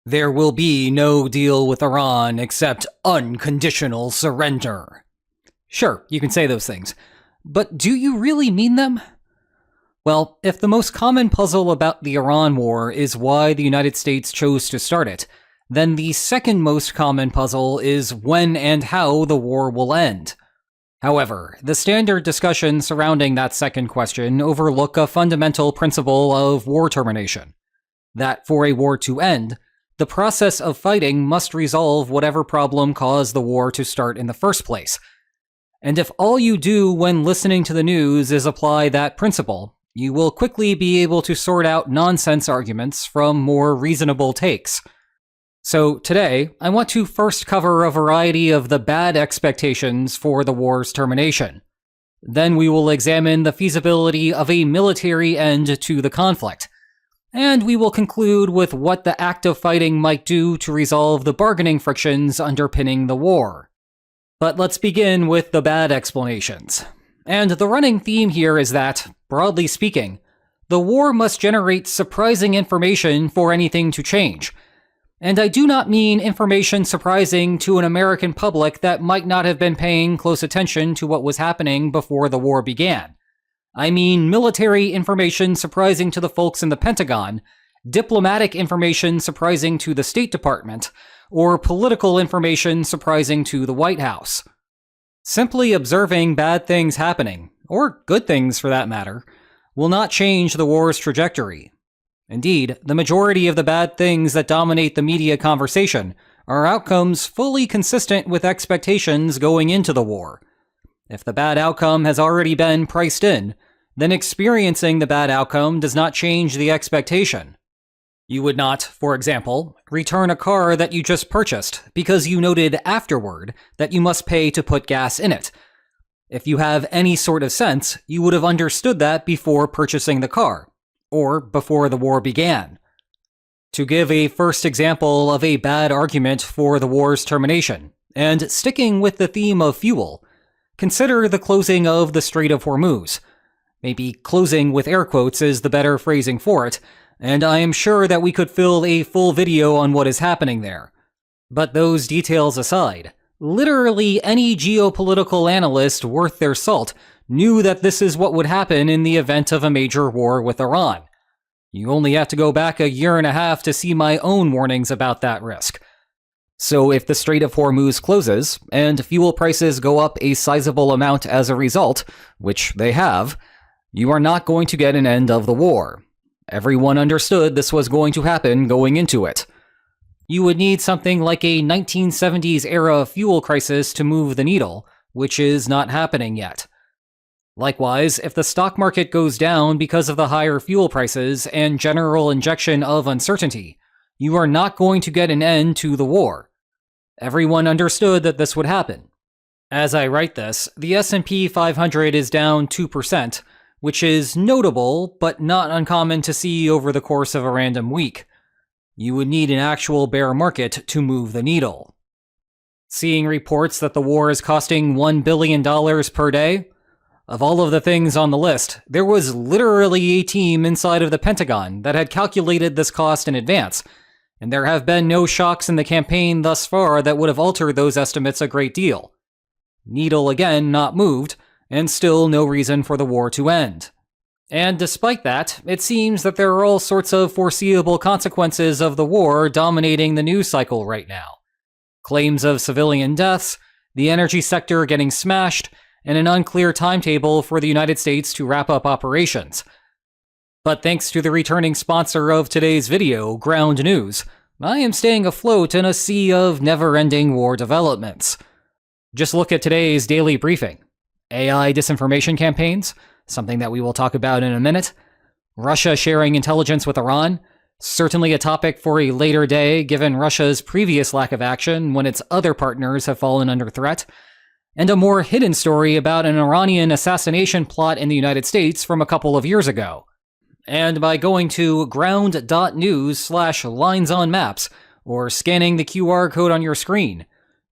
There will be no deal with Iran except unconditional surrender. Sure, you can say those things, but do you really mean them? Well, if the most common puzzle about the Iran war is why the United States chose to start it, then the second most common puzzle is when and how the war will end. However, the standard discussions surrounding that second question overlook a fundamental principle of war termination: that for a war to end, the process of fighting must resolve whatever problem caused the war to start in the first place. And if all you do when listening to the news is apply that principle, you will quickly be able to sort out nonsense arguments from more reasonable takes. So today, I want to first cover a variety of the bad expectations for the war's termination. Then we will examine the feasibility of a military end to the conflict. And we will conclude with what the act of fighting might do to resolve the bargaining frictions underpinning the war. But let's begin with the bad explanations. And the running theme here is that, broadly speaking, the war must generate surprising information for anything to change. And I do not mean information surprising to an American public that might not have been paying close attention to what was happening before the war began. I mean military information surprising to the folks in the Pentagon, diplomatic information surprising to the State Department, or political information surprising to the White House. Simply observing bad things happening, or good things for that matter, will not change the war's trajectory. Indeed, the majority of the bad things that dominate the media conversation are outcomes fully consistent with expectations going into the war. If the bad outcome has already been priced in, then experiencing the bad outcome does not change the expectation. You would not, for example, return a car that you just purchased because you noted afterward that you must pay to put gas in it. If you have any sort of sense, you would have understood that before purchasing the car, or before the war began. To give a first example of a bad argument for the war's termination, and sticking with the theme of fuel, consider the closing of the Strait of Hormuz. Maybe closing with air quotes is the better phrasing for it, and I am sure that we could fill a full video on what is happening there. But those details aside, literally any geopolitical analyst worth their salt knew that this is what would happen in the event of a major war with Iran. You only have to go back a year and a half to see my own warnings about that risk. So if the Strait of Hormuz closes, and fuel prices go up a sizable amount as a result, which they have, you are not going to get an end of the war. Everyone understood this was going to happen going into it. You would need something like a 1970s-era fuel crisis to move the needle, which is not happening yet. Likewise, if the stock market goes down because of the higher fuel prices and general injection of uncertainty, you are not going to get an end to the war. Everyone understood that this would happen. As I write this, the S&P 500 is down 2%, which is notable but not uncommon to see over the course of a random week. You would need an actual bear market to move the needle. Seeing reports that the war is costing $1 billion per day? Of all of the things on the list, there was literally a team inside of the Pentagon that had calculated this cost in advance, and there have been no shocks in the campaign thus far that would have altered those estimates a great deal. Needle again not moved, and still no reason for the war to end. And despite that, it seems that there are all sorts of foreseeable consequences of the war dominating the news cycle right now. Claims of civilian deaths, the energy sector getting smashed, and an unclear timetable for the United States to wrap up operations. But thanks to the returning sponsor of today's video, Ground News, I am staying afloat in a sea of never-ending war developments. Just look at today's daily briefing. AI disinformation campaigns, something that we will talk about in a minute. Russia sharing intelligence with Iran, certainly a topic for a later day given Russia's previous lack of action when its other partners have fallen under threat. And a more hidden story about an Iranian assassination plot in the United States from a couple of years ago. And by going to ground.news/linesonmaps, or scanning the QR code on your screen,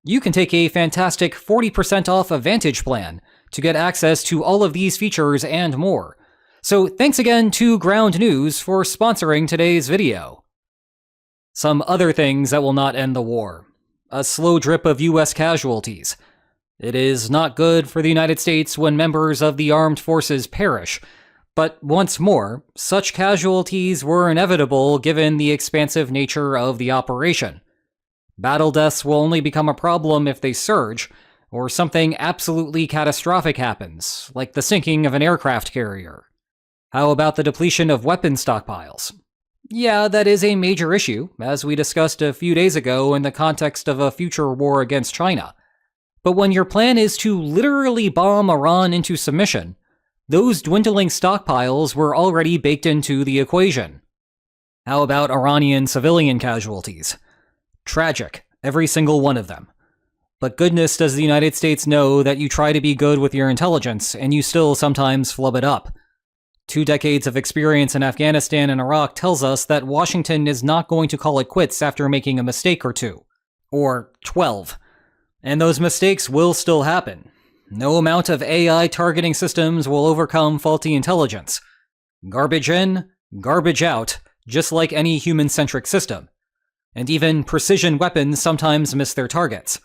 you can take a fantastic 40% off a Vantage plan to get access to all of these features and more. So thanks again to Ground News for sponsoring today's video. Some other things that will not end the war. A slow drip of US casualties. It is not good for the United States when members of the armed forces perish, but once more, such casualties were inevitable given the expansive nature of the operation. Battle deaths will only become a problem if they surge, or something absolutely catastrophic happens, like the sinking of an aircraft carrier. How about the depletion of weapon stockpiles? Yeah, that is a major issue, as we discussed a few days ago in the context of a future war against China. But when your plan is to literally bomb Iran into submission, those dwindling stockpiles were already baked into the equation. How about Iranian civilian casualties? Tragic, every single one of them. But goodness does the United States know that you try to be good with your intelligence, and you still sometimes flub it up. 2 decades of experience in Afghanistan and Iraq tells us that Washington is not going to call it quits after making a mistake or two. Or 12. And those mistakes will still happen. No amount of AI targeting systems will overcome faulty intelligence. Garbage in, garbage out, just like any human-centric system. And even precision weapons sometimes miss their targets.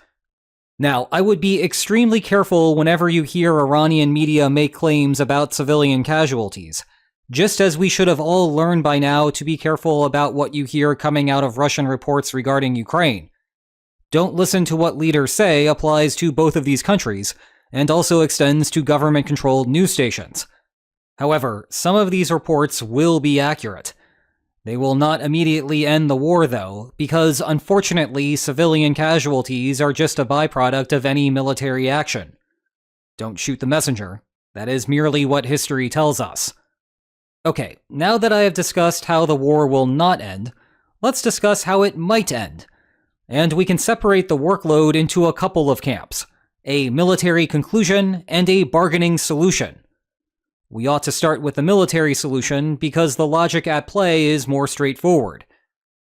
Now, I would be extremely careful whenever you hear Iranian media make claims about civilian casualties, just as we should have all learned by now to be careful about what you hear coming out of Russian reports regarding Ukraine. Don't listen to what leaders say applies to both of these countries, and also extends to government-controlled news stations. However, some of these reports will be accurate. They will not immediately end the war, though, because unfortunately civilian casualties are just a byproduct of any military action. Don't shoot the messenger. That is merely what history tells us. Okay, now that I have discussed how the war will not end, let's discuss how it might end. And we can separate the workload into a couple of camps, a military conclusion and a bargaining solution. We ought to start with the military solution because the logic at play is more straightforward.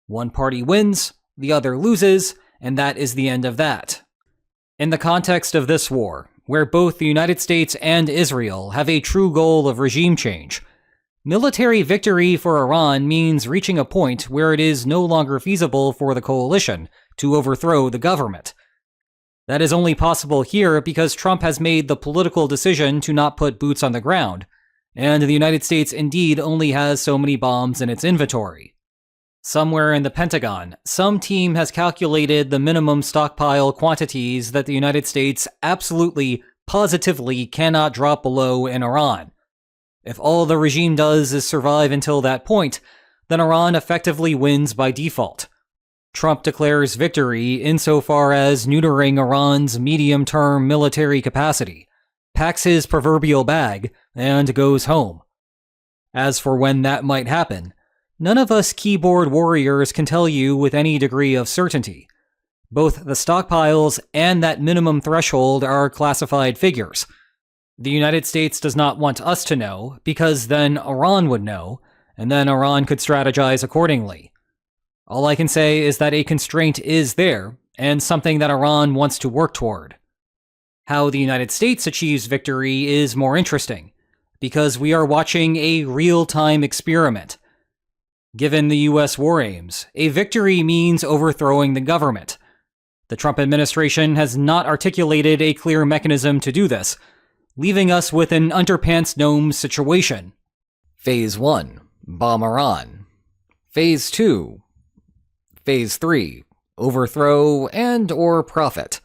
One party wins, the other loses, and that is the end of that. In the context of this war, where both the United States and Israel have a true goal of regime change, military victory for Iran means reaching a point where it is no longer feasible for the coalition to overthrow the government. That is only possible here because Trump has made the political decision to not put boots on the ground, and the United States indeed only has so many bombs in its inventory. Somewhere in the Pentagon, some team has calculated the minimum stockpile quantities that the United States absolutely, positively cannot drop below in Iran. If all the regime does is survive until that point, then Iran effectively wins by default. Trump declares victory insofar as neutering Iran's medium-term military capacity, packs his proverbial bag, and goes home. As for when that might happen, none of us keyboard warriors can tell you with any degree of certainty. Both the stockpiles and that minimum threshold are classified figures. The United States does not want us to know, because then Iran would know, and then Iran could strategize accordingly. All I can say is that a constraint is there, and something that Iran wants to work toward. How the United States achieves victory is more interesting, because we are watching a real-time experiment. Given the US war aims, a victory means overthrowing the government. The Trump administration has not articulated a clear mechanism to do this, leaving us with an underpants gnome situation. Phase 1. Bomb Iran. Phase 2. Phase 3. Overthrow and/or profit.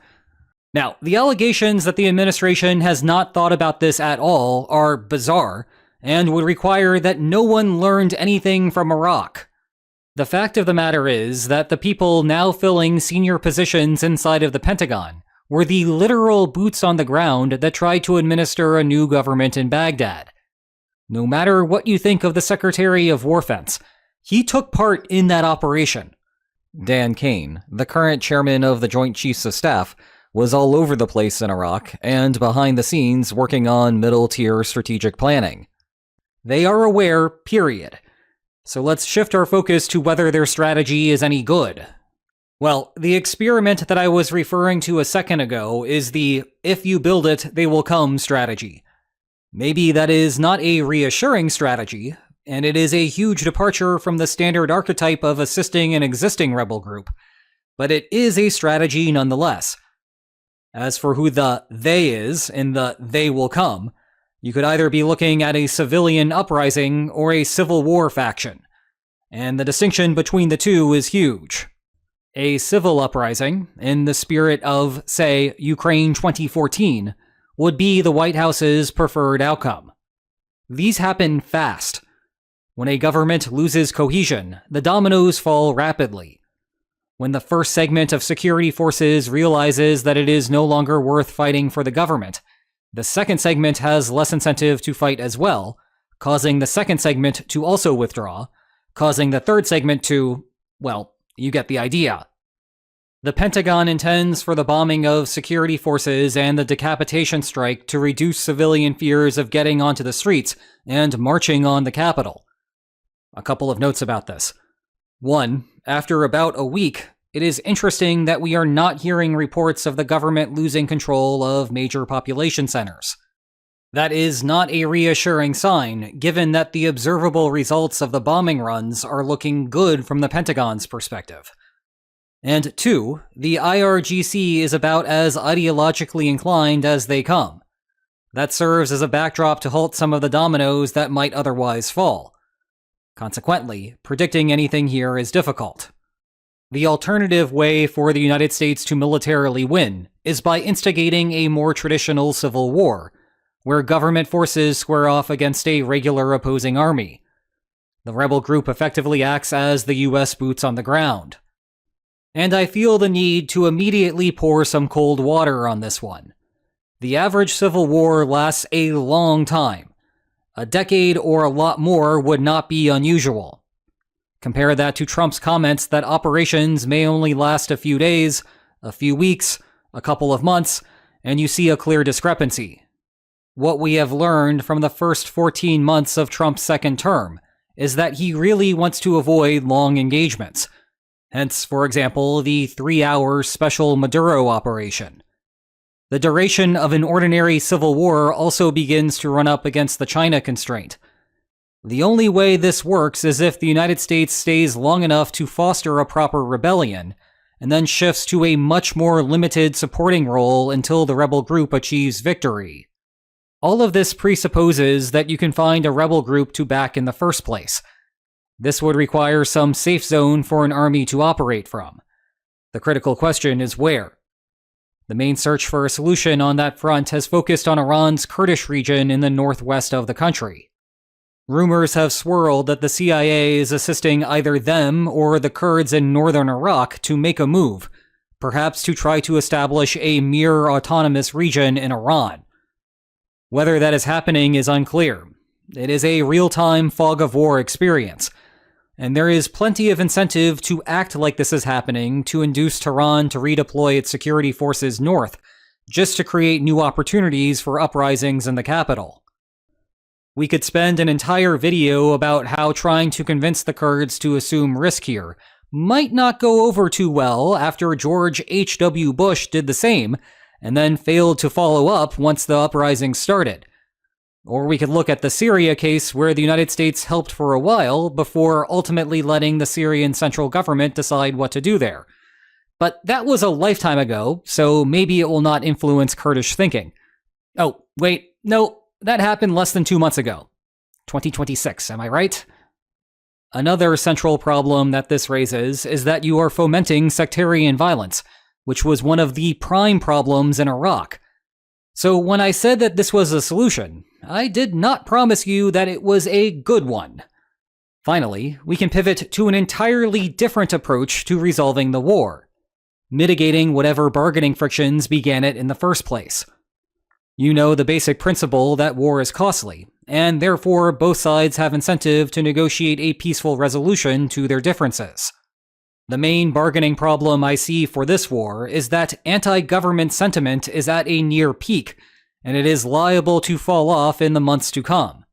Now, the allegations that the administration has not thought about this at all are bizarre, and would require that no one learned anything from Iraq. The fact of the matter is that the people now filling senior positions inside of the Pentagon were the literal boots on the ground that tried to administer a new government in Baghdad. No matter what you think of the Secretary of Defense, he took part in that operation. Dan Kane, the current chairman of the Joint Chiefs of Staff, was all over the place in Iraq and behind the scenes working on middle-tier strategic planning. They are aware, period. So let's shift our focus to whether their strategy is any good. Well, the experiment that I was referring to a second ago is the "if you build it, they will come" strategy. Maybe that is not a reassuring strategy, and it is a huge departure from the standard archetype of assisting an existing rebel group, but it is a strategy nonetheless. As for who the they is in the they will come, you could either be looking at a civilian uprising or a civil war faction, and the distinction between the two is huge. A civil uprising, in the spirit of, say, Ukraine 2014, would be the White House's preferred outcome. These happen fast. When a government loses cohesion, the dominoes fall rapidly. When the first segment of security forces realizes that it is no longer worth fighting for the government, the second segment has less incentive to fight as well, causing the second segment to also withdraw, causing the third segment to, well, you get the idea. The Pentagon intends for the bombing of security forces and the decapitation strike to reduce civilian fears of getting onto the streets and marching on the Capitol. A couple of notes about this. 1. After about a week, it is interesting that we are not hearing reports of the government losing control of major population centers. That is not a reassuring sign, given that the observable results of the bombing runs are looking good from the Pentagon's perspective. And 2, the IRGC is about as ideologically inclined as they come. That serves as a backdrop to halt some of the dominoes that might otherwise fall. Consequently, predicting anything here is difficult. The alternative way for the United States to militarily win is by instigating a more traditional civil war, where government forces square off against a regular opposing army. The rebel group effectively acts as the US boots on the ground. And I feel the need to immediately pour some cold water on this one. The average civil war lasts a long time. A decade or a lot more would not be unusual. Compare that to Trump's comments that operations may only last a few days, a few weeks, a couple of months, and you see a clear discrepancy. What we have learned from the first 14 months of Trump's second term is that he really wants to avoid long engagements. Hence, for example, the 3-hour special Maduro operation. The duration of an ordinary civil war also begins to run up against the China constraint. The only way this works is if the United States stays long enough to foster a proper rebellion, and then shifts to a much more limited supporting role until the rebel group achieves victory. All of this presupposes that you can find a rebel group to back in the first place. This would require some safe zone for an army to operate from. The critical question is where. The main search for a solution on that front has focused on Iran's Kurdish region in the northwest of the country. Rumors have swirled that the CIA is assisting either them or the Kurds in northern Iraq to make a move, perhaps to try to establish a mere autonomous region in Iran. Whether that is happening is unclear. It is a real-time fog of war experience, and there is plenty of incentive to act like this is happening to induce Tehran to redeploy its security forces north, just to create new opportunities for uprisings in the capital. We could spend an entire video about how trying to convince the Kurds to assume risk here might not go over too well after George H.W. Bush did the same, and then failed to follow up once the uprising started. Or we could look at the Syria case where the United States helped for a while before ultimately letting the Syrian central government decide what to do there. But that was a lifetime ago, so maybe it will not influence Kurdish thinking. Oh, wait, no, that happened less than 2 months ago. 2026, am I right? Another central problem that this raises is that you are fomenting sectarian violence, which was one of the prime problems in Iraq. So when I said that this was a solution, I did not promise you that it was a good one. Finally, we can pivot to an entirely different approach to resolving the war, mitigating whatever bargaining frictions began it in the first place. You know the basic principle that war is costly, and therefore both sides have incentive to negotiate a peaceful resolution to their differences. The main bargaining problem I see for this war is that anti-government sentiment is at a near peak, and it is liable to fall off in the months to come.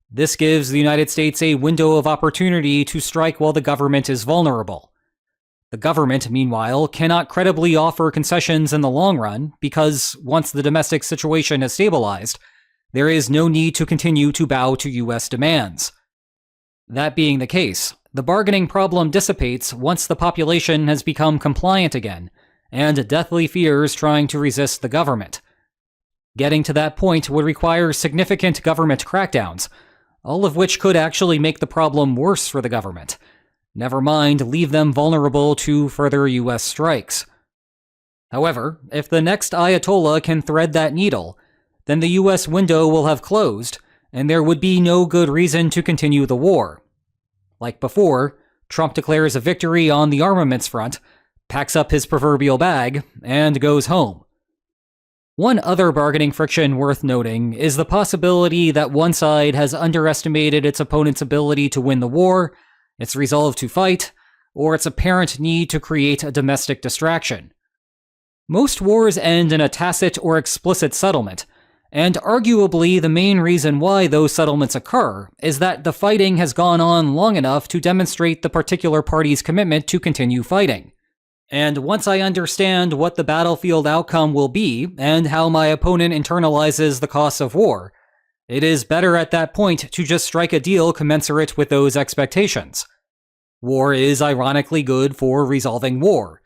This gives the United States a window of opportunity to strike while the government is vulnerable. The government, meanwhile, cannot credibly offer concessions in the long run because, once the domestic situation has stabilized, there is no need to continue to bow to U.S. demands. That being the case, the bargaining problem dissipates once the population has become compliant again, and deathly fears trying to resist the government. Getting to that point would require significant government crackdowns, all of which could actually make the problem worse for the government. Never mind leave them vulnerable to further US strikes. However, if the next Ayatollah can thread that needle, then the US window will have closed, and there would be no good reason to continue the war. Like before, Trump declares a victory on the armaments front, packs up his proverbial bag, and goes home. One other bargaining friction worth noting is the possibility that one side has underestimated its opponent's ability to win the war, its resolve to fight, or its apparent need to create a domestic distraction. Most wars end in a tacit or explicit settlement, and arguably the main reason why those settlements occur is that the fighting has gone on long enough to demonstrate the particular party's commitment to continue fighting. And once I understand what the battlefield outcome will be and how my opponent internalizes the costs of war, it is better at that point to just strike a deal commensurate with those expectations. War is ironically good for resolving war.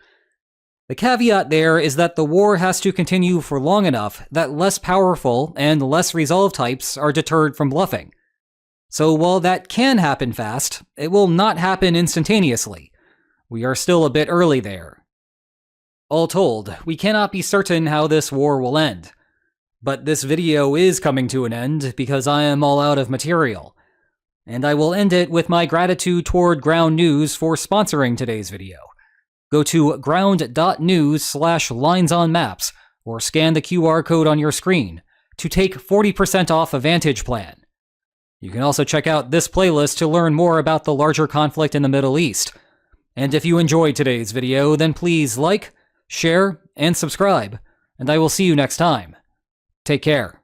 The caveat there is that the war has to continue for long enough that less powerful and less resolved types are deterred from bluffing. So while that can happen fast, it will not happen instantaneously. We are still a bit early there. All told, we cannot be certain how this war will end. But this video is coming to an end because I am all out of material. And I will end it with my gratitude toward Ground News for sponsoring today's video. Go to ground.news/linesonmaps or scan the QR code on your screen to take 40% off a Vantage plan. You can also check out this playlist to learn more about the larger conflict in the Middle East. And if you enjoyed today's video, then please like, share, and subscribe, and I will see you next time. Take care.